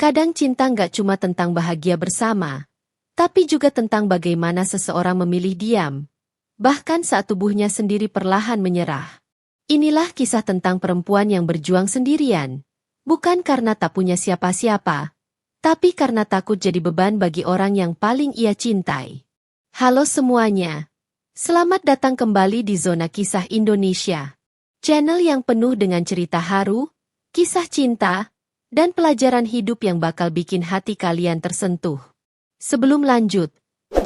Kadang cinta nggak cuma tentang bahagia bersama, tapi juga tentang bagaimana seseorang memilih diam, bahkan saat tubuhnya sendiri perlahan menyerah. Inilah kisah tentang perempuan yang berjuang sendirian, bukan karena tak punya siapa-siapa, tapi karena takut jadi beban bagi orang yang paling ia cintai. Halo semuanya, selamat datang kembali di Zona Kisah Indonesia, channel yang penuh dengan cerita haru, kisah cinta, dan pelajaran hidup yang bakal bikin hati kalian tersentuh. Sebelum lanjut,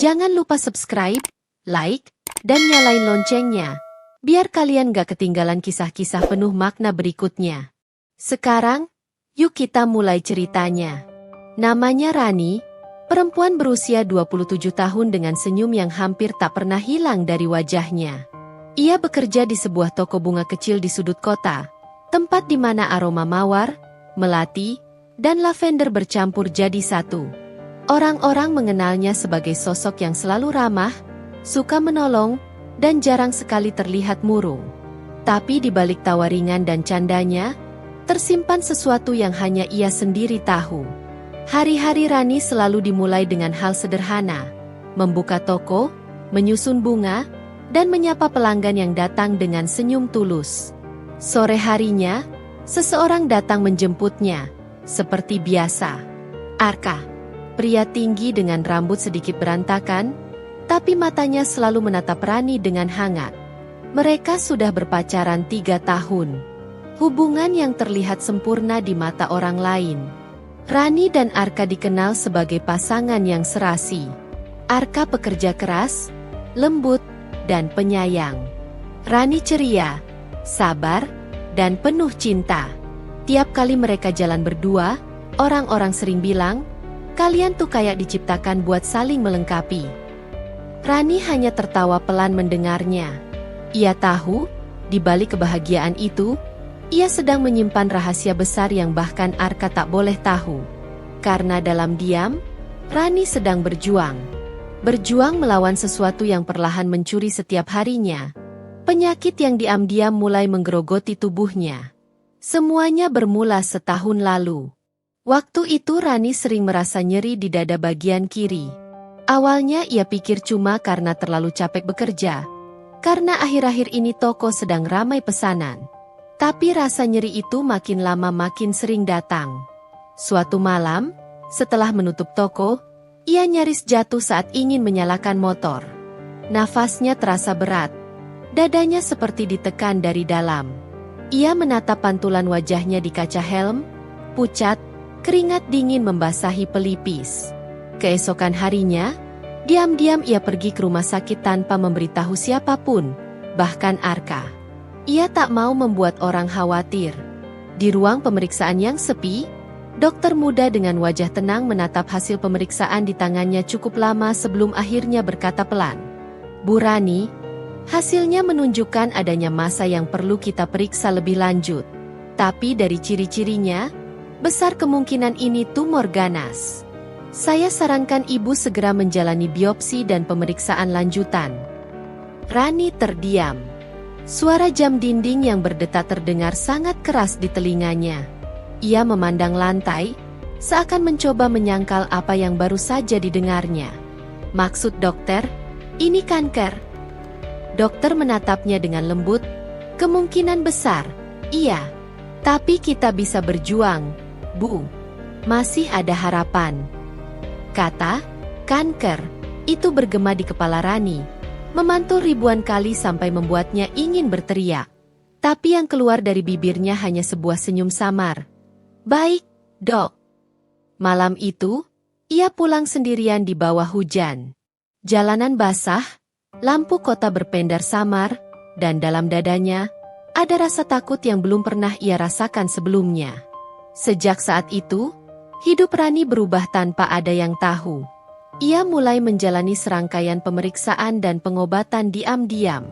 jangan lupa subscribe, like, dan nyalain loncengnya, biar kalian gak ketinggalan kisah-kisah penuh makna berikutnya. Sekarang, yuk kita mulai ceritanya. Namanya Rani, perempuan berusia 27 tahun dengan senyum yang hampir tak pernah hilang dari wajahnya. Ia bekerja di sebuah toko bunga kecil di sudut kota, tempat di mana aroma mawar, melati, dan lavender bercampur jadi satu. Orang-orang mengenalnya sebagai sosok yang selalu ramah, suka menolong, dan jarang sekali terlihat murung. Tapi di balik tawa ringan dan candanya, tersimpan sesuatu yang hanya ia sendiri tahu. Hari-hari Rani selalu dimulai dengan hal sederhana, membuka toko, menyusun bunga, dan menyapa pelanggan yang datang dengan senyum tulus. Sore harinya, seseorang datang menjemputnya, seperti biasa. Arka, pria tinggi dengan rambut sedikit berantakan, tapi matanya selalu menatap Rani dengan hangat. Mereka sudah berpacaran 3 tahun. Hubungan yang terlihat sempurna di mata orang lain. Rani dan Arka dikenal sebagai pasangan yang serasi. Arka pekerja keras, lembut, dan penyayang. Rani ceria, sabar, dan penuh cinta. Tiap kali mereka jalan berdua, orang-orang sering bilang, kalian tuh kayak diciptakan buat saling melengkapi. Rani hanya tertawa pelan mendengarnya. Ia tahu, di balik kebahagiaan itu, ia sedang menyimpan rahasia besar yang bahkan Arka tak boleh tahu. Karena dalam diam, Rani sedang berjuang. Berjuang melawan sesuatu yang perlahan mencuri setiap harinya. Penyakit yang diam-diam mulai menggerogoti tubuhnya. Semuanya bermula setahun lalu. Waktu itu Rani sering merasa nyeri di dada bagian kiri. Awalnya ia pikir cuma karena terlalu capek bekerja. Karena akhir-akhir ini toko sedang ramai pesanan. Tapi rasa nyeri itu makin lama makin sering datang. Suatu malam, setelah menutup toko, ia nyaris jatuh saat ingin menyalakan motor. Nafasnya terasa berat. Dadanya seperti ditekan dari dalam. Ia menatap pantulan wajahnya di kaca helm, pucat, keringat dingin membasahi pelipis. Keesokan harinya, diam-diam ia pergi ke rumah sakit tanpa memberitahu siapapun, bahkan Arka. Ia tak mau membuat orang khawatir. Di ruang pemeriksaan yang sepi, dokter muda dengan wajah tenang menatap hasil pemeriksaan di tangannya cukup lama sebelum akhirnya berkata pelan, "Bu Rani, hasilnya menunjukkan adanya massa yang perlu kita periksa lebih lanjut. Tapi dari ciri-cirinya, besar kemungkinan ini tumor ganas. Saya sarankan ibu segera menjalani biopsi dan pemeriksaan lanjutan." Rani terdiam. Suara jam dinding yang berdetak terdengar sangat keras di telinganya. Ia memandang lantai, seakan mencoba menyangkal apa yang baru saja didengarnya. "Maksud dokter, ini kanker." Dokter menatapnya dengan lembut. "Kemungkinan besar, iya. Tapi kita bisa berjuang, Bu. Masih ada harapan." Kata kanker itu bergema di kepala Rani, memantul ribuan kali sampai membuatnya ingin berteriak. Tapi yang keluar dari bibirnya hanya sebuah senyum samar. "Baik, Dok." Malam itu, ia pulang sendirian di bawah hujan. Jalanan basah, lampu kota berpendar samar, dan dalam dadanya, ada rasa takut yang belum pernah ia rasakan sebelumnya. Sejak saat itu, hidup Rani berubah tanpa ada yang tahu. Ia mulai menjalani serangkaian pemeriksaan dan pengobatan diam-diam.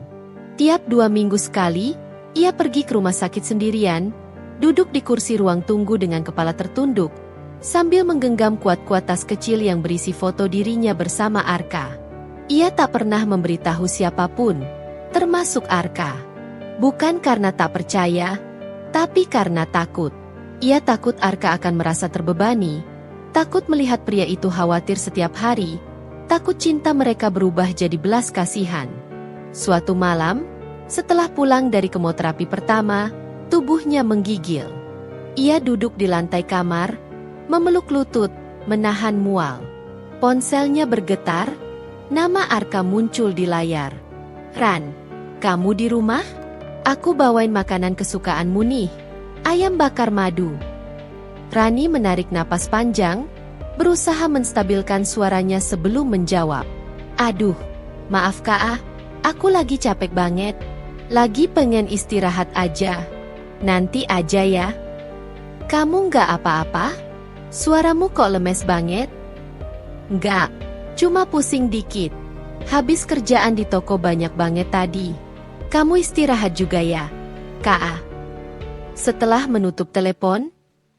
Tiap 2 minggu sekali, ia pergi ke rumah sakit sendirian, duduk di kursi ruang tunggu dengan kepala tertunduk, sambil menggenggam kuat-kuat tas kecil yang berisi foto dirinya bersama Arka. Ia tak pernah memberitahu siapapun, termasuk Arka. Bukan karena tak percaya, tapi karena takut. Ia takut Arka akan merasa terbebani, Takut melihat pria itu khawatir setiap hari, takut cinta mereka berubah jadi belas kasihan. Suatu malam, setelah pulang dari kemoterapi pertama, tubuhnya menggigil. Ia duduk di lantai kamar, memeluk lutut, menahan mual. Ponselnya bergetar, nama Arka muncul di layar. "Ran, kamu di rumah? Aku bawain makanan kesukaanmu nih, ayam bakar madu." Rani menarik napas panjang, berusaha menstabilkan suaranya sebelum menjawab. "Aduh, maaf Kak, aku lagi capek banget. Lagi pengen istirahat aja. Nanti aja ya." "Kamu nggak apa-apa? Suaramu kok lemes banget?" "Nggak, cuma pusing dikit. Habis kerjaan di toko banyak banget tadi. Kamu istirahat juga ya, Kak." Setelah menutup telepon,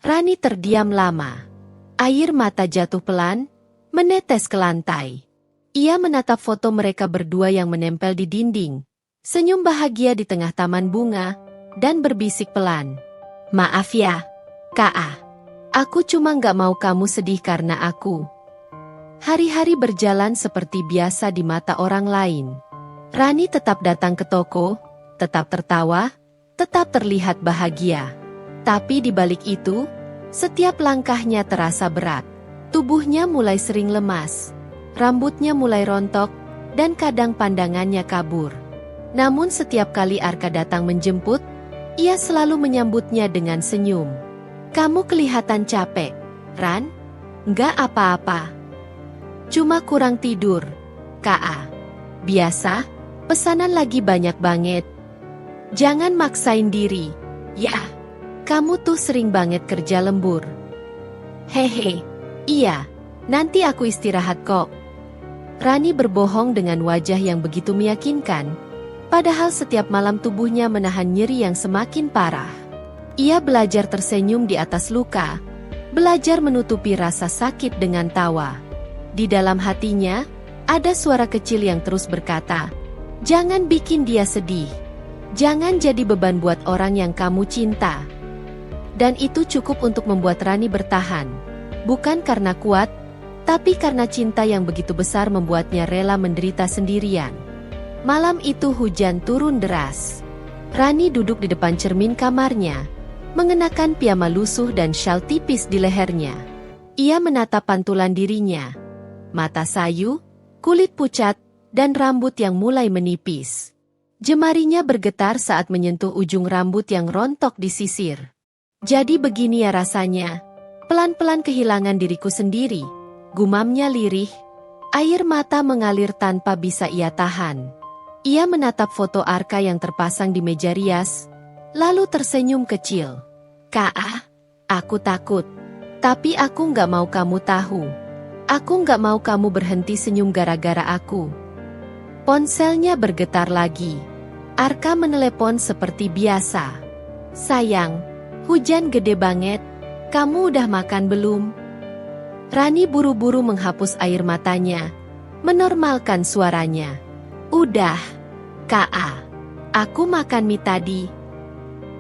Rani terdiam lama. Air mata jatuh pelan, menetes ke lantai. Ia menatap foto mereka berdua yang menempel di dinding, senyum bahagia di tengah taman bunga, dan berbisik pelan. "Maaf ya, Kak. Aku cuma nggak mau kamu sedih karena aku." Hari-hari berjalan seperti biasa di mata orang lain. Rani tetap datang ke toko, tetap tertawa, tetap terlihat bahagia. Tapi di balik itu, setiap langkahnya terasa berat. Tubuhnya mulai sering lemas, rambutnya mulai rontok, dan kadang pandangannya kabur. Namun setiap kali Arka datang menjemput, ia selalu menyambutnya dengan senyum. "Kamu kelihatan capek, Ran?" "Nggak apa-apa. Cuma kurang tidur, Kak. Biasa, pesanan lagi banyak banget. Jangan maksain diri, ya. Kamu tuh sering banget kerja lembur." "Hehe, iya, nanti aku istirahat kok." Rani berbohong dengan wajah yang begitu meyakinkan, padahal setiap malam tubuhnya menahan nyeri yang semakin parah. Ia belajar tersenyum di atas luka, belajar menutupi rasa sakit dengan tawa. Di dalam hatinya, ada suara kecil yang terus berkata, "Jangan bikin dia sedih. Jangan jadi beban buat orang yang kamu cinta." Dan itu cukup untuk membuat Rani bertahan. Bukan karena kuat, tapi karena cinta yang begitu besar membuatnya rela menderita sendirian. Malam itu hujan turun deras. Rani duduk di depan cermin kamarnya, mengenakan piyama lusuh dan syal tipis di lehernya. Ia menatap pantulan dirinya. Mata sayu, kulit pucat, dan rambut yang mulai menipis. Jemarinya bergetar saat menyentuh ujung rambut yang rontok di sisir. "Jadi begini ya rasanya. Pelan-pelan kehilangan diriku sendiri," gumamnya lirih. Air mata mengalir tanpa bisa ia tahan. Ia menatap foto Arka yang terpasang di meja rias, lalu tersenyum kecil. "Kak, aku takut. Tapi aku nggak mau kamu tahu. Aku nggak mau kamu berhenti senyum gara-gara aku." Ponselnya bergetar lagi. Arka menelepon seperti biasa. "Sayang, hujan gede banget. Kamu udah makan belum?" Rani buru-buru menghapus air matanya, menormalkan suaranya. "Udah, Kak. Aku makan mie tadi.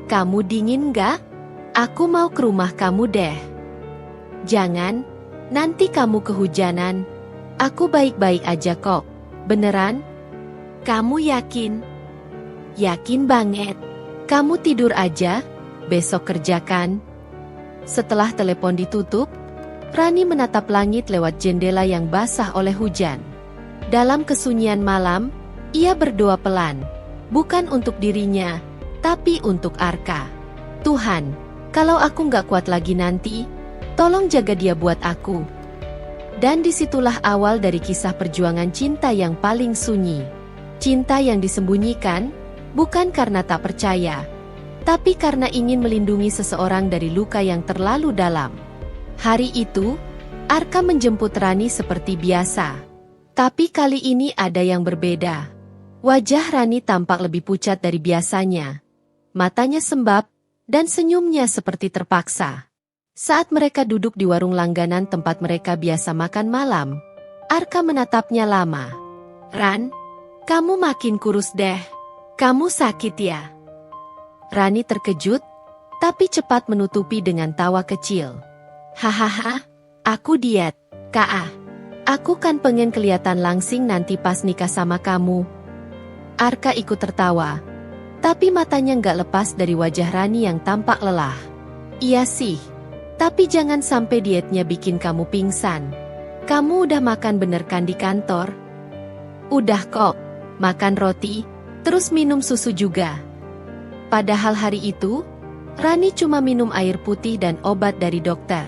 Kamu dingin nggak? Aku mau ke rumah kamu deh." "Jangan, nanti kamu kehujanan. Aku baik-baik aja kok. Beneran? Kamu yakin?" "Yakin banget. Kamu tidur aja. Besok kerjakan." Setelah telepon ditutup, Rani menatap langit lewat jendela yang basah oleh hujan. Dalam kesunyian malam, ia berdoa pelan, bukan untuk dirinya, tapi untuk Arka. "Tuhan, kalau aku nggak kuat lagi nanti, tolong jaga dia buat aku." Dan disitulah awal dari kisah perjuangan cinta yang paling sunyi. Cinta yang disembunyikan, bukan karena tak percaya, tapi karena ingin melindungi seseorang dari luka yang terlalu dalam. Hari itu, Arka menjemput Rani seperti biasa. Tapi kali ini ada yang berbeda. Wajah Rani tampak lebih pucat dari biasanya. Matanya sembab, dan senyumnya seperti terpaksa. Saat mereka duduk di warung langganan tempat mereka biasa makan malam, Arka menatapnya lama. "Ran, kamu makin kurus deh. Kamu sakit ya?" Rani terkejut, tapi cepat menutupi dengan tawa kecil. "Hahaha, Aku diet, Kak. Aku kan pengen kelihatan langsing nanti pas nikah sama kamu. Arka ikut tertawa. Tapi matanya nggak lepas dari wajah Rani yang tampak lelah. Iya sih. Tapi jangan sampai dietnya bikin kamu pingsan. Kamu udah makan bener kan di kantor? Udah kok. Makan roti, terus minum susu juga. Padahal hari itu, Rani cuma minum air putih dan obat dari dokter.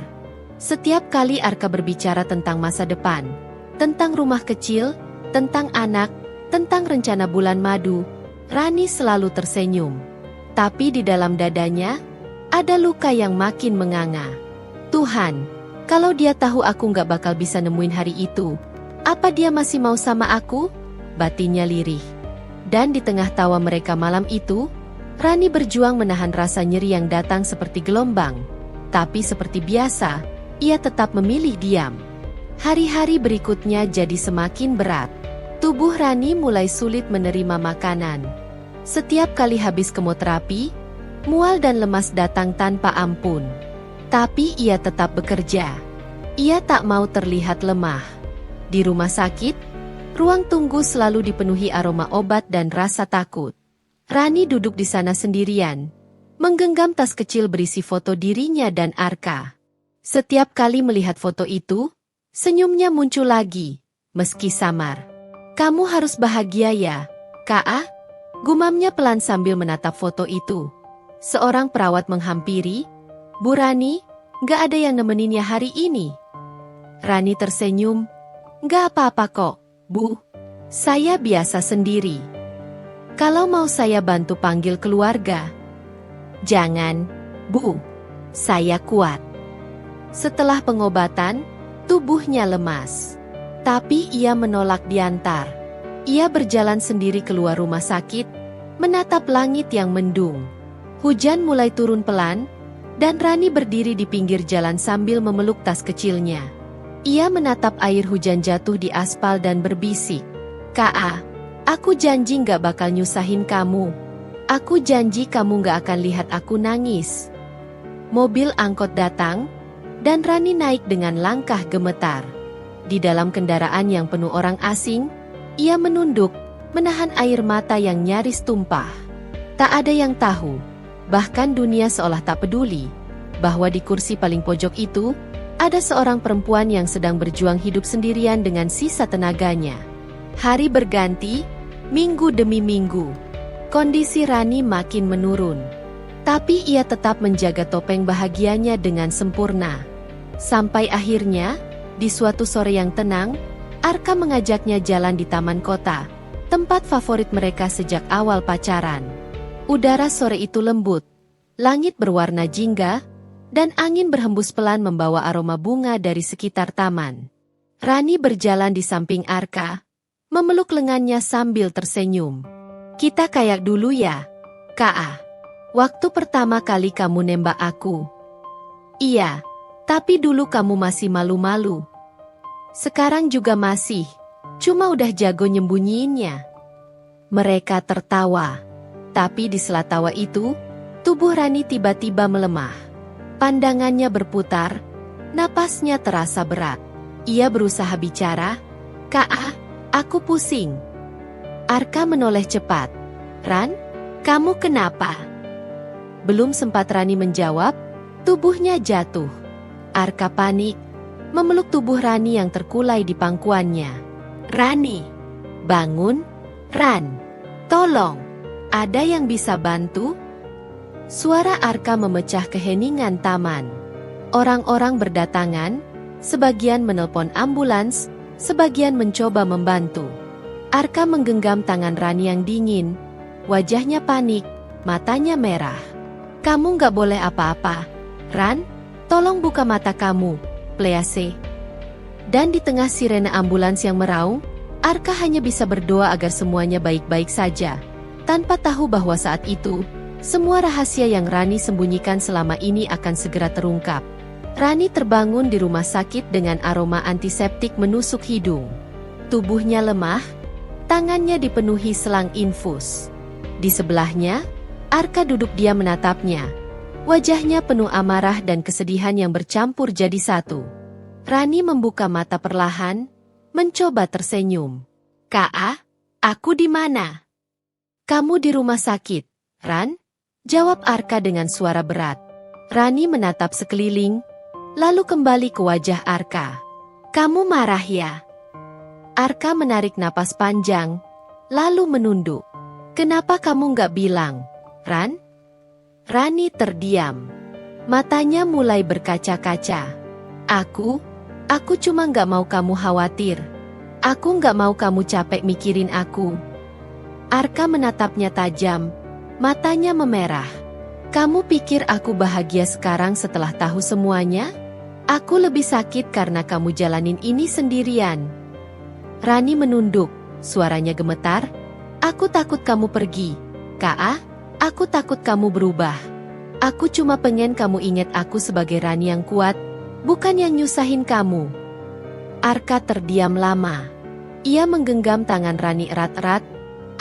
Setiap kali Arka berbicara tentang masa depan, tentang rumah kecil, tentang anak, tentang rencana bulan madu, Rani selalu tersenyum. Tapi di dalam dadanya, ada luka yang makin menganga. Tuhan, kalau dia tahu aku nggak bakal bisa nemuin hari itu, apa dia masih mau sama aku? Batinnya lirih. Dan di tengah tawa mereka malam itu, Rani berjuang menahan rasa nyeri yang datang seperti gelombang. Tapi seperti biasa, ia tetap memilih diam. Hari-hari berikutnya jadi semakin berat. Tubuh Rani mulai sulit menerima makanan. Setiap kali habis kemoterapi, mual dan lemas datang tanpa ampun. Tapi ia tetap bekerja. Ia tak mau terlihat lemah. Di rumah sakit, ruang tunggu selalu dipenuhi aroma obat dan rasa takut. Rani duduk di sana sendirian, menggenggam tas kecil berisi foto dirinya dan Arka. Setiap kali melihat foto itu, senyumnya muncul lagi, meski samar. Kamu harus bahagia ya, Kak. Gumamnya pelan sambil menatap foto itu. Seorang perawat menghampiri. Bu Rani, gak ada yang nemeninnya hari ini. Rani tersenyum. Gak apa-apa kok, Bu. Saya biasa sendiri. Kalau mau saya bantu panggil keluarga. Jangan, Bu. Saya kuat. Setelah pengobatan, tubuhnya lemas. Tapi ia menolak diantar. Ia berjalan sendiri keluar rumah sakit, menatap langit yang mendung. Hujan mulai turun pelan, dan Rani berdiri di pinggir jalan sambil memeluk tas kecilnya. Ia menatap air hujan jatuh di aspal dan berbisik. Kak, aku janji gak bakal nyusahin kamu. Aku janji kamu gak akan lihat aku nangis. Mobil angkot datang, dan Rani naik dengan langkah gemetar. Di dalam kendaraan yang penuh orang asing, ia menunduk, menahan air mata yang nyaris tumpah. Tak ada yang tahu, bahkan dunia seolah tak peduli, bahwa di kursi paling pojok itu, ada seorang perempuan yang sedang berjuang hidup sendirian dengan sisa tenaganya. Hari berganti, minggu demi minggu. Kondisi Rani makin menurun. Tapi ia tetap menjaga topeng bahagianya dengan sempurna. Sampai akhirnya, di suatu sore yang tenang, Arka mengajaknya jalan di taman kota, tempat favorit mereka sejak awal pacaran. Udara sore itu lembut, langit berwarna jingga, dan angin berhembus pelan membawa aroma bunga dari sekitar taman. Rani berjalan di samping Arka, memeluk lengannya sambil tersenyum. Kita kayak dulu ya, Kak. Waktu pertama kali kamu nembak aku. Iya. Tapi dulu kamu masih malu-malu. Sekarang juga masih. Cuma udah jago nyembunyiinnya. Mereka tertawa. Tapi di sela tawa itu, tubuh Rani tiba-tiba melemah. Pandangannya berputar. Napasnya terasa berat. Ia berusaha bicara. Kak, aku pusing. Arka menoleh cepat. Ran, kamu kenapa? Belum sempat Rani menjawab, tubuhnya jatuh. Arka panik, memeluk tubuh Rani yang terkulai di pangkuannya. Rani, bangun, Ran, tolong, ada yang bisa bantu? Suara Arka memecah keheningan taman. Orang-orang berdatangan, sebagian menelpon ambulans, sebagian mencoba membantu. Arka menggenggam tangan Rani yang dingin, wajahnya panik, matanya merah. Kamu gak boleh apa-apa, Ran. Tolong buka mata kamu, please. Dan di tengah sirene ambulans yang meraung, Arka hanya bisa berdoa agar semuanya baik-baik saja. Tanpa tahu bahwa saat itu, semua rahasia yang Rani sembunyikan selama ini akan segera terungkap. Rani terbangun di rumah sakit dengan aroma antiseptik menusuk hidung. Tubuhnya lemah, tangannya dipenuhi selang infus. Di sebelahnya, Arka duduk diam menatapnya. Wajahnya penuh amarah dan kesedihan yang bercampur jadi satu. Rani membuka mata perlahan, mencoba tersenyum. "Kak, aku di mana?" "Kamu di rumah sakit, Ran?" jawab Arka dengan suara berat. Rani menatap sekeliling, lalu kembali ke wajah Arka. "Kamu marah ya?" Arka menarik napas panjang, lalu menunduk. "Kenapa kamu nggak bilang, Ran?" Rani terdiam. Matanya mulai berkaca-kaca. Aku cuma nggak mau kamu khawatir. Aku nggak mau kamu capek mikirin aku." Arka menatapnya tajam, matanya memerah. "Kamu pikir aku bahagia sekarang setelah tahu semuanya? Aku lebih sakit karena kamu jalanin ini sendirian." Rani menunduk, suaranya gemetar. "Aku takut kamu pergi, Kak. Aku takut kamu berubah. Aku cuma pengen kamu ingat aku sebagai Rani yang kuat, bukan yang nyusahin kamu." Arka terdiam lama. Ia menggenggam tangan Rani erat-erat,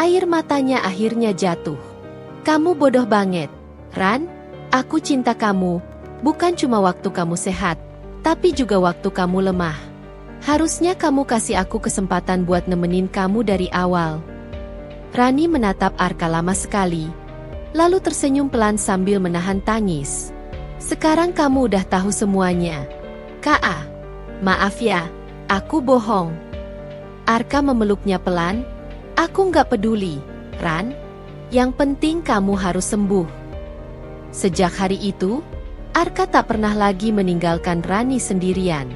air matanya akhirnya jatuh. "Kamu bodoh banget, Ran. Aku cinta kamu, bukan cuma waktu kamu sehat, tapi juga waktu kamu lemah. Harusnya kamu kasih aku kesempatan buat nemenin kamu dari awal." Rani menatap Arka lama sekali, lalu tersenyum pelan sambil menahan tangis. "Sekarang kamu udah tahu semuanya, Kak. Maaf ya, aku bohong." Arka memeluknya pelan. "Aku nggak peduli, Ran. Yang penting kamu harus sembuh." Sejak hari itu, Arka tak pernah lagi meninggalkan Rani sendirian.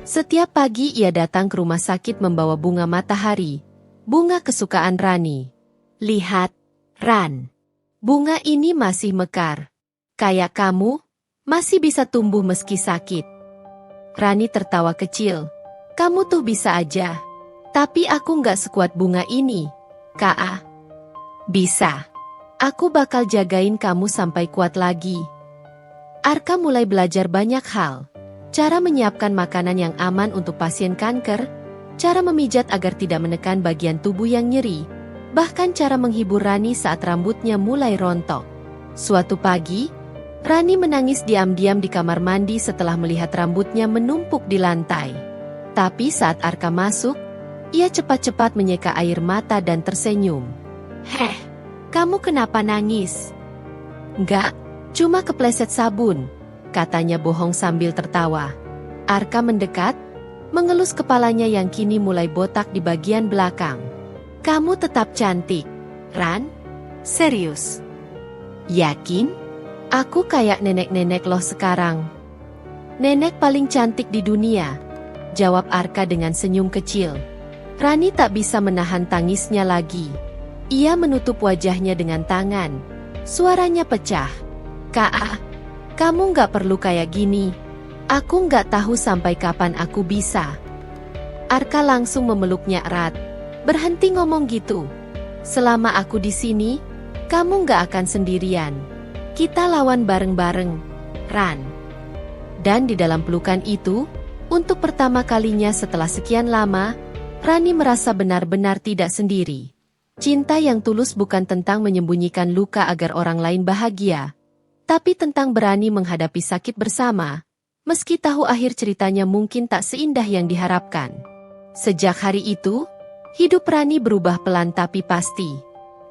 Setiap pagi ia datang ke rumah sakit membawa bunga matahari, bunga kesukaan Rani. "Lihat, Ran. Bunga ini masih mekar. Kayak kamu, masih bisa tumbuh meski sakit." Rani tertawa kecil. "Kamu tuh bisa aja. Tapi aku nggak sekuat bunga ini, Kak." "Bisa. Aku bakal jagain kamu sampai kuat lagi." Arka mulai belajar banyak hal. Cara menyiapkan makanan yang aman untuk pasien kanker, cara memijat agar tidak menekan bagian tubuh yang nyeri, bahkan cara menghibur Rani saat rambutnya mulai rontok. Suatu pagi, Rani menangis diam-diam di kamar mandi setelah melihat rambutnya menumpuk di lantai. Tapi saat Arka masuk, ia cepat-cepat menyeka air mata dan tersenyum. "Heh, kamu kenapa nangis?" "Enggak, cuma kepleset sabun," katanya bohong sambil tertawa. Arka mendekat, mengelus kepalanya yang kini mulai botak di bagian belakang. "Kamu tetap cantik, Ran. Serius." "Yakin? Aku kayak nenek-nenek loh sekarang." "Nenek paling cantik di dunia," jawab Arka dengan senyum kecil. Rani tak bisa menahan tangisnya lagi. Ia menutup wajahnya dengan tangan. Suaranya pecah. "Kak, kamu nggak perlu kayak gini. Aku nggak tahu sampai kapan aku bisa." Arka langsung memeluknya erat. "Berhenti ngomong gitu. Selama aku di sini, kamu nggak akan sendirian. Kita lawan bareng-bareng, Ran." Dan di dalam pelukan itu, untuk pertama kalinya setelah sekian lama, Rani merasa benar-benar tidak sendiri. Cinta yang tulus bukan tentang menyembunyikan luka agar orang lain bahagia, tapi tentang berani menghadapi sakit bersama, meski tahu akhir ceritanya mungkin tak seindah yang diharapkan. Sejak hari itu, hidup Rani berubah pelan tapi pasti.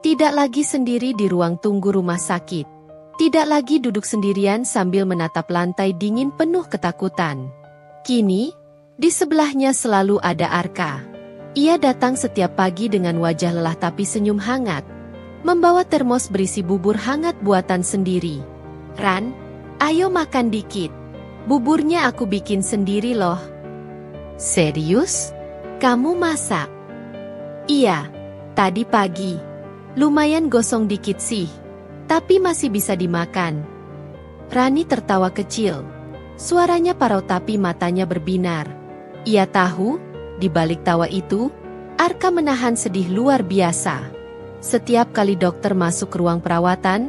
Tidak lagi sendiri di ruang tunggu rumah sakit. Tidak lagi duduk sendirian sambil menatap lantai dingin penuh ketakutan. Kini, di sebelahnya selalu ada Arka. Ia datang setiap pagi dengan wajah lelah tapi senyum hangat, membawa termos berisi bubur hangat buatan sendiri. "Ran, ayo makan dikit. Buburnya aku bikin sendiri loh." "Serius? Kamu masak?" "Iya, tadi pagi. Lumayan gosong dikit sih, tapi masih bisa dimakan." Rani tertawa kecil. Suaranya parau tapi matanya berbinar. Ia tahu, di balik tawa itu, Arka menahan sedih luar biasa. Setiap kali dokter masuk ke ruang perawatan,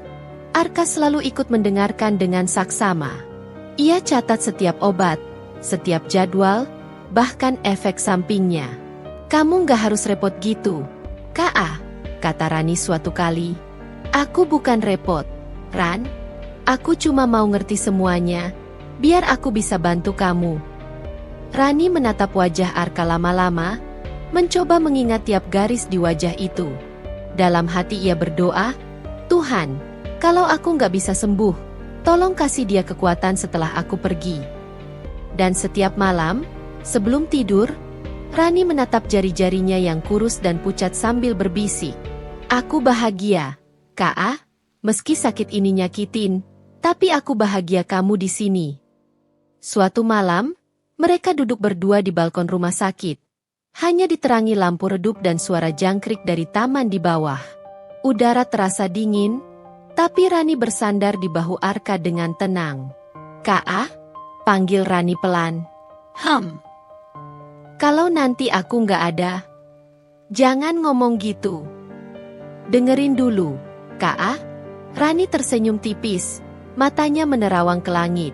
Arka selalu ikut mendengarkan dengan saksama. Ia catat setiap obat, setiap jadwal, bahkan efek sampingnya. "Kamu nggak harus repot gitu, Kak," kata Rani suatu kali. "Aku bukan repot, Ran. Aku cuma mau ngerti semuanya, biar aku bisa bantu kamu." Rani menatap wajah Arka lama-lama, mencoba mengingat tiap garis di wajah itu. Dalam hati ia berdoa, "Tuhan, kalau aku nggak bisa sembuh, tolong kasih dia kekuatan setelah aku pergi." Dan setiap malam, sebelum tidur, Rani menatap jari-jarinya yang kurus dan pucat sambil berbisik, "Aku bahagia, Kak. Meski sakit ini nyakitin, tapi aku bahagia kamu di sini." Suatu malam, mereka duduk berdua di balkon rumah sakit. Hanya diterangi lampu redup dan suara jangkrik dari taman di bawah. Udara terasa dingin, tapi Rani bersandar di bahu Arka dengan tenang. "Kak," panggil Rani pelan. "Kalau nanti aku nggak ada, jangan ngomong gitu. Dengerin dulu, Kak." Rani tersenyum tipis, matanya menerawang ke langit.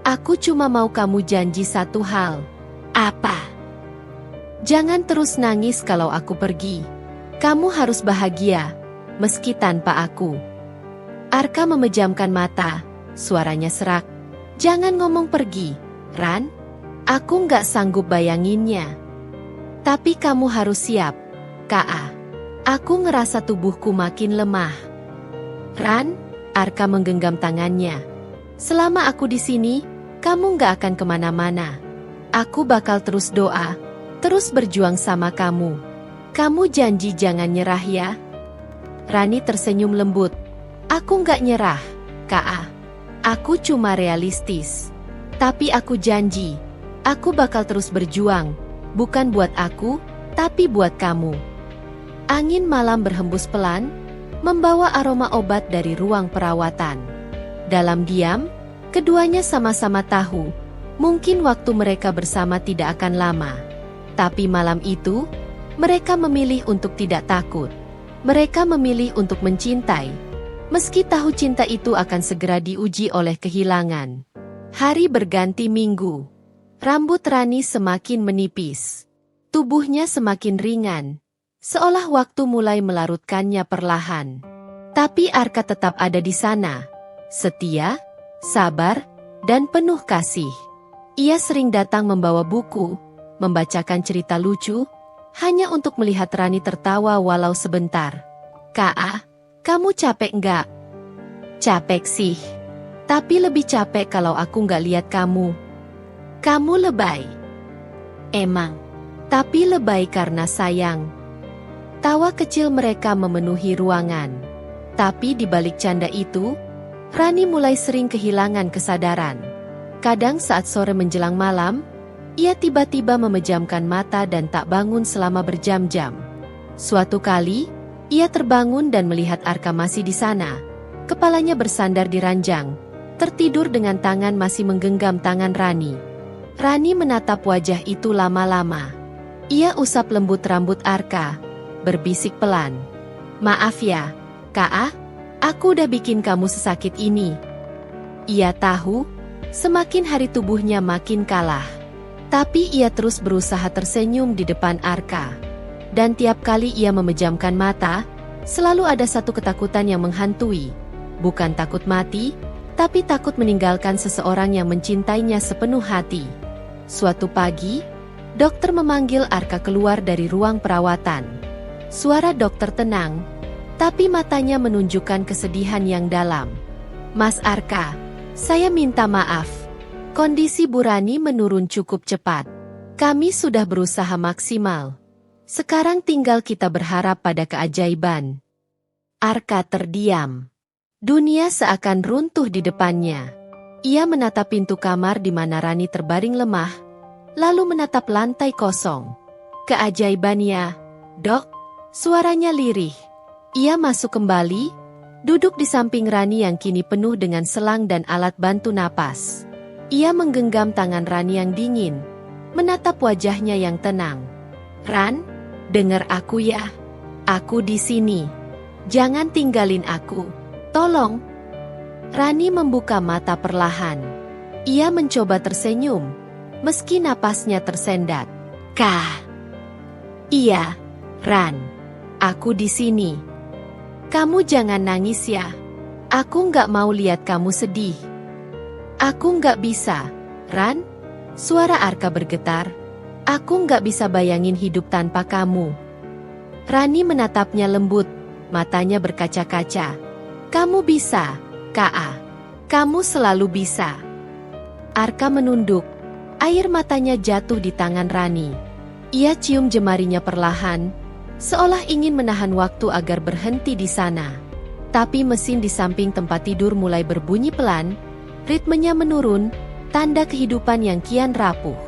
"Aku cuma mau kamu janji satu hal." "Apa?" "Jangan terus nangis kalau aku pergi. Kamu harus bahagia, meski tanpa aku." Arka memejamkan mata, suaranya serak. "Jangan ngomong pergi, Ran. Aku nggak sanggup bayanginnya. Tapi kamu harus siap, Kak. Aku ngerasa tubuhku makin lemah." "Ran," Arka menggenggam tangannya. "Selama aku di sini, kamu nggak akan kemana-mana. Aku bakal terus doa, terus berjuang sama kamu. Kamu janji jangan nyerah ya?" Rani tersenyum lembut. "Aku nggak nyerah, Kak. Aku cuma realistis. Tapi aku janji, aku bakal terus berjuang, bukan buat aku, tapi buat kamu." Angin malam berhembus pelan, membawa aroma obat dari ruang perawatan. Dalam diam, keduanya sama-sama tahu, mungkin waktu mereka bersama tidak akan lama. Tapi malam itu, mereka memilih untuk tidak takut. Mereka memilih untuk mencintai, meski tahu cinta itu akan segera diuji oleh kehilangan. Hari berganti minggu. Rambut Rani semakin menipis. Tubuhnya semakin ringan, seolah waktu mulai melarutkannya perlahan. Tapi Arka tetap ada di sana, setia, sabar, dan penuh kasih. Ia sering datang membawa buku, membacakan cerita lucu, hanya untuk melihat Rani tertawa walau sebentar. "Kak, kamu capek nggak?" "Capek sih. Tapi lebih capek kalau aku nggak lihat kamu." "Kamu lebay." "Emang. Tapi lebay karena sayang." Tawa kecil mereka memenuhi ruangan. Tapi di balik canda itu, Rani mulai sering kehilangan kesadaran. Kadang saat sore menjelang malam, ia tiba-tiba memejamkan mata dan tak bangun selama berjam-jam. Suatu kali, ia terbangun dan melihat Arka masih di sana. Kepalanya bersandar di ranjang, tertidur dengan tangan masih menggenggam tangan Rani. Rani menatap wajah itu lama-lama. Ia usap lembut rambut Arka, berbisik pelan. "Maaf ya, Kak, aku udah bikin kamu sesakit ini." Ia tahu, semakin hari tubuhnya makin kalah. Tapi ia terus berusaha tersenyum di depan Arka. Dan tiap kali ia memejamkan mata, selalu ada satu ketakutan yang menghantui. Bukan takut mati, tapi takut meninggalkan seseorang yang mencintainya sepenuh hati. Suatu pagi, dokter memanggil Arka keluar dari ruang perawatan. Suara dokter tenang, tapi matanya menunjukkan kesedihan yang dalam. "Mas Arka, saya minta maaf. Kondisi Bu Rani menurun cukup cepat. Kami sudah berusaha maksimal. Sekarang tinggal kita berharap pada keajaiban." Arka terdiam. Dunia seakan runtuh di depannya. Ia menatap pintu kamar di mana Rani terbaring lemah, lalu menatap lantai kosong. "Keajaiban ya, Dok?" Suaranya lirih. Ia masuk kembali, duduk di samping Rani yang kini penuh dengan selang dan alat bantu napas. Ia menggenggam tangan Rani yang dingin, menatap wajahnya yang tenang. "Ran, dengar aku ya. Aku di sini. Jangan tinggalin aku. Tolong." Rani membuka mata perlahan. Ia mencoba tersenyum, meski napasnya tersendat. "Kah? Iya, Ran. Aku di sini. Kamu jangan nangis ya. Aku nggak mau lihat kamu sedih." "Aku nggak bisa, Ran. Suara Arka bergetar. Aku nggak bisa bayangin hidup tanpa kamu. Rani menatapnya lembut, matanya berkaca-kaca. Kamu bisa, Ka. Kamu selalu bisa. Arka menunduk. Air matanya jatuh di tangan Rani. Ia cium jemarinya perlahan, seolah ingin menahan waktu agar berhenti di sana. Tapi mesin di samping tempat tidur mulai berbunyi pelan, ritmenya menurun, tanda kehidupan yang kian rapuh.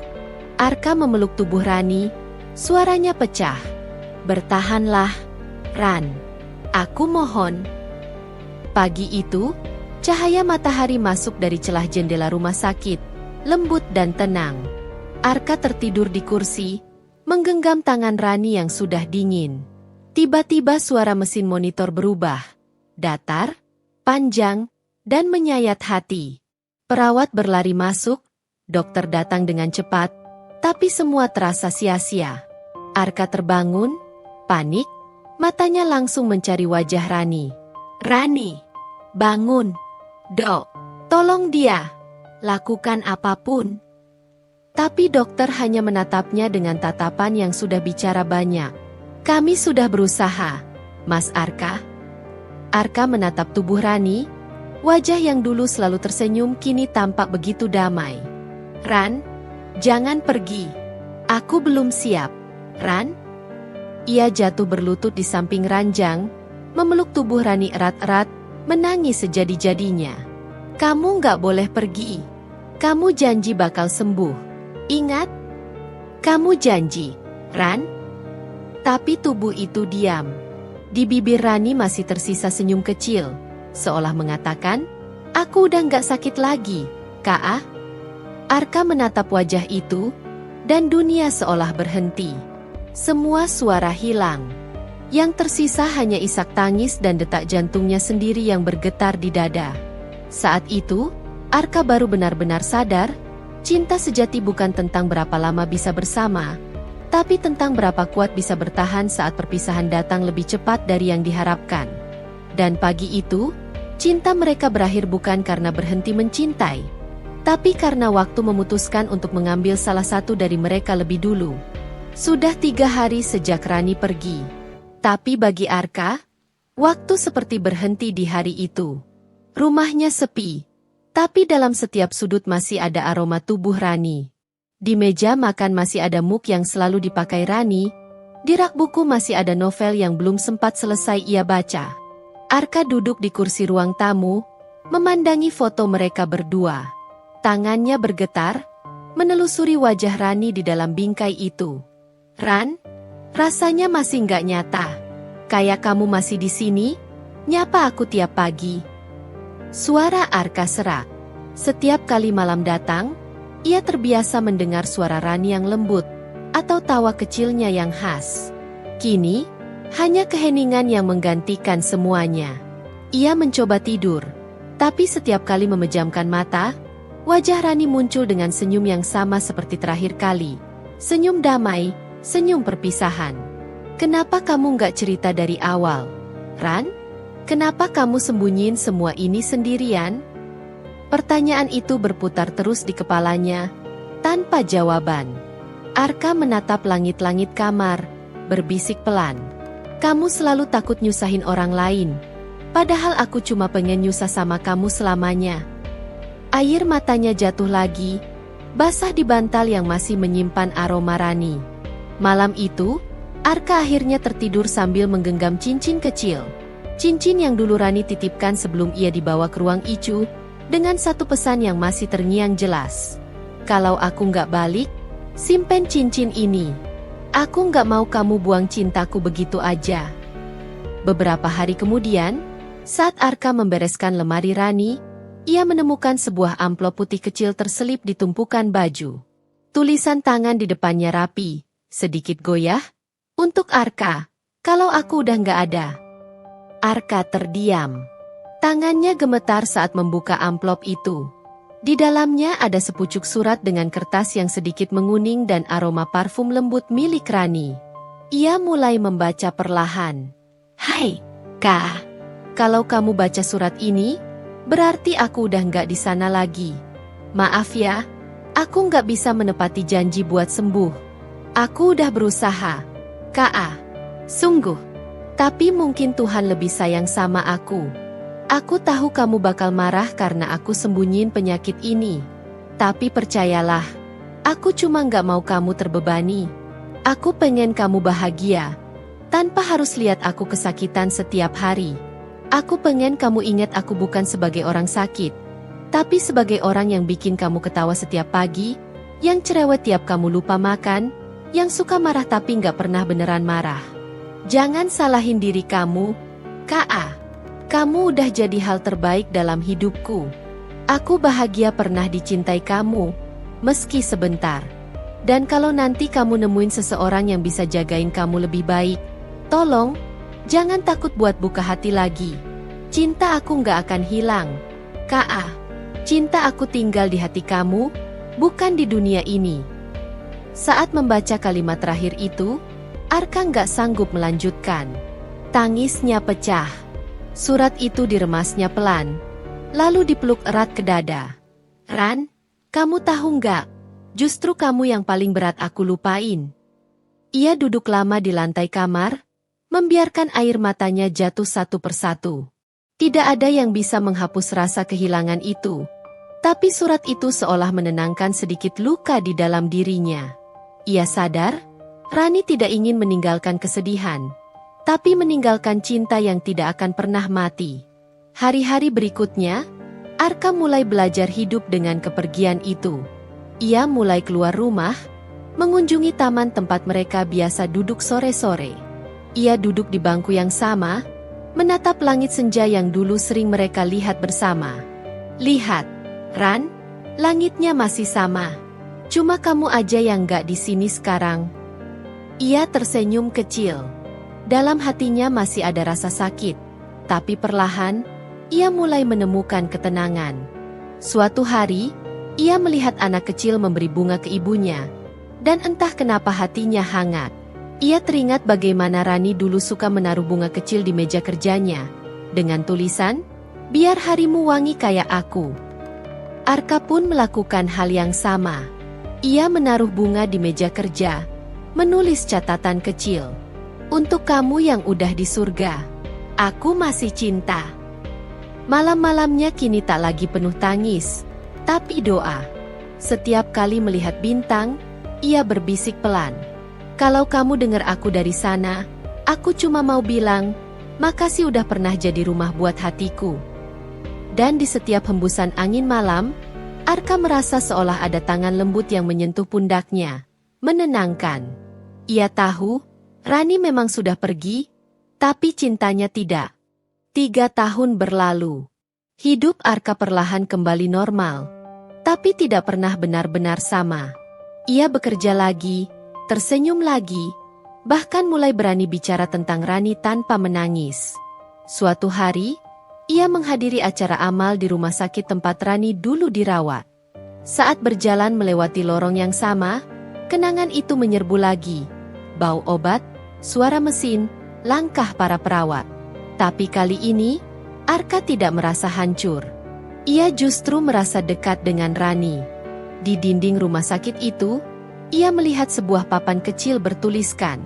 Arka memeluk tubuh Rani, suaranya pecah. Bertahanlah, Ran. Aku mohon. Pagi itu, cahaya matahari masuk dari celah jendela rumah sakit, lembut dan tenang. Arka tertidur di kursi, menggenggam tangan Rani yang sudah dingin. Tiba-tiba suara mesin monitor berubah. Datar, panjang, dan menyayat hati. Perawat berlari masuk, dokter datang dengan cepat, tapi semua terasa sia-sia. Arka terbangun, panik, matanya langsung mencari wajah Rani. Rani, bangun. Dok, tolong dia. Lakukan apapun. Tapi dokter hanya menatapnya dengan tatapan yang sudah bicara banyak. Kami sudah berusaha, Mas Arka. Arka menatap tubuh Rani, wajah yang dulu selalu tersenyum kini tampak begitu damai. Ran, jangan pergi. Aku belum siap. Ran? Ia jatuh berlutut di samping ranjang, memeluk tubuh Rani erat-erat, menangis sejadi-jadinya. Kamu nggak boleh pergi. Kamu janji bakal sembuh. Ingat? Kamu janji, Ran? Tapi tubuh itu diam. Di bibir Rani masih tersisa senyum kecil, seolah mengatakan, aku udah nggak sakit lagi, Ka. Arka menatap wajah itu, dan dunia seolah berhenti. Semua suara hilang. Yang tersisa hanya isak tangis dan detak jantungnya sendiri yang bergetar di dada. Saat itu, Arka baru benar-benar sadar, cinta sejati bukan tentang berapa lama bisa bersama, tapi tentang berapa kuat bisa bertahan saat perpisahan datang lebih cepat dari yang diharapkan. Dan pagi itu, cinta mereka berakhir bukan karena berhenti mencintai, tapi karena waktu memutuskan untuk mengambil salah satu dari mereka lebih dulu. Sudah 3 hari sejak Rani pergi. Tapi bagi Arka, waktu seperti berhenti di hari itu. Rumahnya sepi, tapi dalam setiap sudut masih ada aroma tubuh Rani. Di meja makan masih ada mug yang selalu dipakai Rani, di rak buku masih ada novel yang belum sempat selesai ia baca. Arka duduk di kursi ruang tamu, memandangi foto mereka berdua. Tangannya bergetar, menelusuri wajah Rani di dalam bingkai itu. Ran, rasanya masih nggak nyata. Kayak kamu masih di sini, nyapa aku tiap pagi. Suara Arka serak. Setiap kali malam datang, ia terbiasa mendengar suara Rani yang lembut, atau tawa kecilnya yang khas. Kini, hanya keheningan yang menggantikan semuanya. Ia mencoba tidur, tapi setiap kali memejamkan mata, wajah Rani muncul dengan senyum yang sama seperti terakhir kali. Senyum damai, senyum perpisahan. Kenapa kamu nggak cerita dari awal, Ran? Kenapa kamu sembunyiin semua ini sendirian? Pertanyaan itu berputar terus di kepalanya, tanpa jawaban. Arka menatap langit-langit kamar, berbisik pelan. Kamu selalu takut nyusahin orang lain, padahal aku cuma pengen nyusah sama kamu selamanya. Air matanya jatuh lagi, basah di bantal yang masih menyimpan aroma Rani. Malam itu, Arka akhirnya tertidur sambil menggenggam cincin kecil. Cincin yang dulu Rani titipkan sebelum ia dibawa ke ruang Icu, dengan satu pesan yang masih terngiang jelas. Kalau aku nggak balik, simpen cincin ini. Aku nggak mau kamu buang cintaku begitu aja. Beberapa hari kemudian, saat Arka membereskan lemari Rani, ia menemukan sebuah amplop putih kecil terselip di tumpukan baju. Tulisan tangan di depannya rapi, sedikit goyah. Untuk Arka, kalau aku udah nggak ada. Arka terdiam. Tangannya gemetar saat membuka amplop itu. Di dalamnya ada sepucuk surat dengan kertas yang sedikit menguning dan aroma parfum lembut milik Rani. Ia mulai membaca perlahan. Hai, Kak. Kalau kamu baca surat ini, berarti aku udah nggak di sana lagi. Maaf ya, Aku nggak bisa menepati janji buat sembuh. Aku udah berusaha. Ka. Sungguh. Tapi mungkin Tuhan lebih sayang sama aku. Aku tahu kamu bakal marah karena aku sembunyiin penyakit ini. Tapi percayalah, aku cuma nggak mau kamu terbebani. Aku pengen kamu bahagia, tanpa harus lihat aku kesakitan setiap hari. Aku pengen kamu ingat aku bukan sebagai orang sakit, tapi sebagai orang yang bikin kamu ketawa setiap pagi, yang cerewet tiap kamu lupa makan, yang suka marah tapi nggak pernah beneran marah. Jangan salahin diri kamu, Ka. Kamu udah jadi hal terbaik dalam hidupku. Aku bahagia pernah dicintai kamu, meski sebentar. Dan kalau nanti kamu nemuin seseorang yang bisa jagain kamu lebih baik, tolong, jangan takut buat buka hati lagi. Cinta aku nggak akan hilang, Ka. Cinta aku tinggal di hati kamu, bukan di dunia ini. Saat membaca kalimat terakhir itu, Arka nggak sanggup melanjutkan. Tangisnya pecah. Surat itu diremasnya pelan, lalu dipeluk erat ke dada. Ran, kamu tahu nggak? Justru kamu yang paling berat aku lupain. Ia duduk lama di lantai kamar, membiarkan air matanya jatuh satu persatu. Tidak ada yang bisa menghapus rasa kehilangan itu. Tapi surat itu seolah menenangkan sedikit luka di dalam dirinya. Ia sadar, Rani tidak ingin meninggalkan kesedihan, tapi meninggalkan cinta yang tidak akan pernah mati. Hari-hari berikutnya, Arka mulai belajar hidup dengan kepergian itu. Ia mulai keluar rumah, mengunjungi taman tempat mereka biasa duduk sore-sore. Ia duduk di bangku yang sama, menatap langit senja yang dulu sering mereka lihat bersama. Lihat, Ran, langitnya masih sama. Cuma kamu aja yang gak di sini sekarang. Ia tersenyum kecil. Dalam hatinya masih ada rasa sakit, tapi perlahan, ia mulai menemukan ketenangan. Suatu hari, ia melihat anak kecil memberi bunga ke ibunya, dan entah kenapa hatinya hangat. Ia teringat bagaimana Rani dulu suka menaruh bunga kecil di meja kerjanya, dengan tulisan, "Biar harimu wangi kayak aku." Arka pun melakukan hal yang sama. Ia menaruh bunga di meja kerja, menulis catatan kecil. Untuk kamu yang udah di surga, aku masih cinta. Malam-malamnya kini tak lagi penuh tangis, tapi doa. Setiap kali melihat bintang, ia berbisik pelan. Kalau kamu dengar aku dari sana, aku cuma mau bilang, makasih udah pernah jadi rumah buat hatiku. Dan di setiap hembusan angin malam, Arka merasa seolah ada tangan lembut yang menyentuh pundaknya, menenangkan. Ia tahu, Rani memang sudah pergi, tapi cintanya tidak. 3 tahun berlalu. Hidup Arka perlahan kembali normal, tapi tidak pernah benar-benar sama. Ia bekerja lagi, tersenyum lagi, bahkan mulai berani bicara tentang Rani tanpa menangis. Suatu hari, ia menghadiri acara amal di rumah sakit tempat Rani dulu dirawat. Saat berjalan melewati lorong yang sama, kenangan itu menyerbu lagi. Bau obat, suara mesin, langkah para perawat. Tapi kali ini, Arka tidak merasa hancur. Ia justru merasa dekat dengan Rani. Di dinding rumah sakit itu, ia melihat sebuah papan kecil bertuliskan,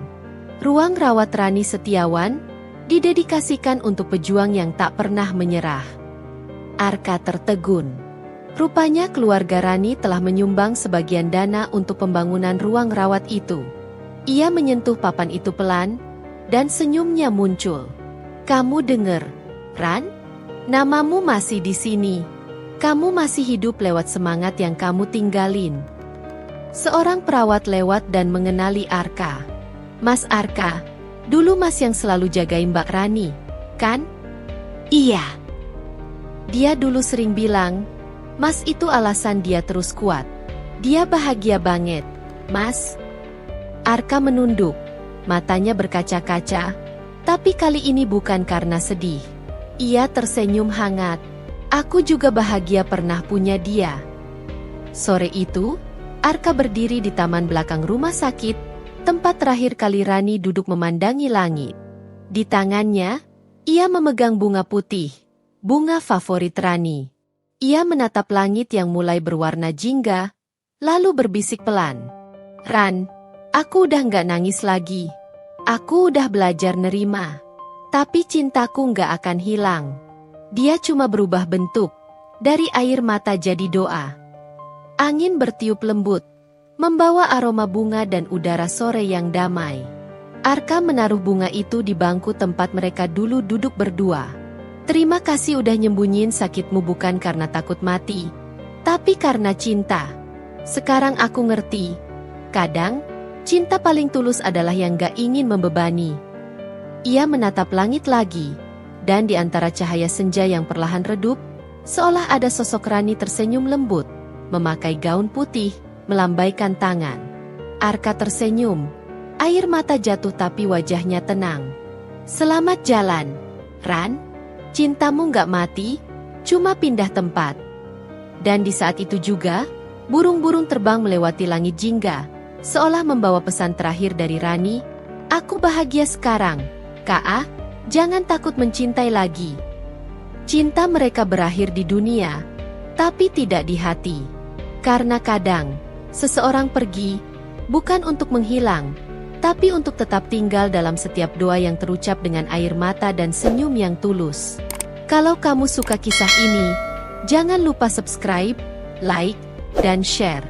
"Ruang rawat Rani Setiawan, didedikasikan untuk pejuang yang tak pernah menyerah." Arka tertegun. Rupanya keluarga Rani telah menyumbang sebagian dana untuk pembangunan ruang rawat itu. Ia menyentuh papan itu pelan, dan senyumnya muncul. "Kamu denger, Ran? Namamu masih di sini. Kamu masih hidup lewat semangat yang kamu tinggalin." Seorang perawat lewat dan mengenali Arka. "Mas Arka, dulu Mas yang selalu jagain Mbak Rani, kan?" "Iya." Dia dulu sering bilang, Mas itu alasan dia terus kuat. Dia bahagia banget, Mas. Arka menunduk, matanya berkaca-kaca, tapi kali ini bukan karena sedih. Ia tersenyum hangat. Aku juga bahagia pernah punya dia. Sore itu, Arka berdiri di taman belakang rumah sakit, tempat terakhir kali Rani duduk memandangi langit. Di tangannya, ia memegang bunga putih, bunga favorit Rani. Ia menatap langit yang mulai berwarna jingga, lalu berbisik pelan. Ran, aku udah nggak nangis lagi. Aku udah belajar nerima. Tapi cintaku nggak akan hilang. Dia cuma berubah bentuk. Dari air mata jadi doa. Angin bertiup lembut, membawa aroma bunga dan udara sore yang damai. Arka menaruh bunga itu di bangku tempat mereka dulu duduk berdua. Terima kasih udah nyembunyiin sakitmu bukan karena takut mati, tapi karena cinta. Sekarang aku ngerti. Kadang, cinta paling tulus adalah yang gak ingin membebani. Ia menatap langit lagi, dan di antara cahaya senja yang perlahan redup, seolah ada sosok Rani tersenyum lembut, memakai gaun putih, melambaikan tangan. Arka tersenyum, air mata jatuh tapi wajahnya tenang. Selamat jalan, Ran. Cintamu gak mati, cuma pindah tempat. Dan di saat itu juga, burung-burung terbang melewati langit jingga, seolah membawa pesan terakhir dari Rani. Aku bahagia sekarang, Ka, jangan takut mencintai lagi. Cinta mereka berakhir di dunia, tapi tidak di hati. Karena kadang, seseorang pergi, bukan untuk menghilang, tapi untuk tetap tinggal dalam setiap doa yang terucap dengan air mata dan senyum yang tulus. Kalau kamu suka kisah ini, jangan lupa subscribe, like, dan share.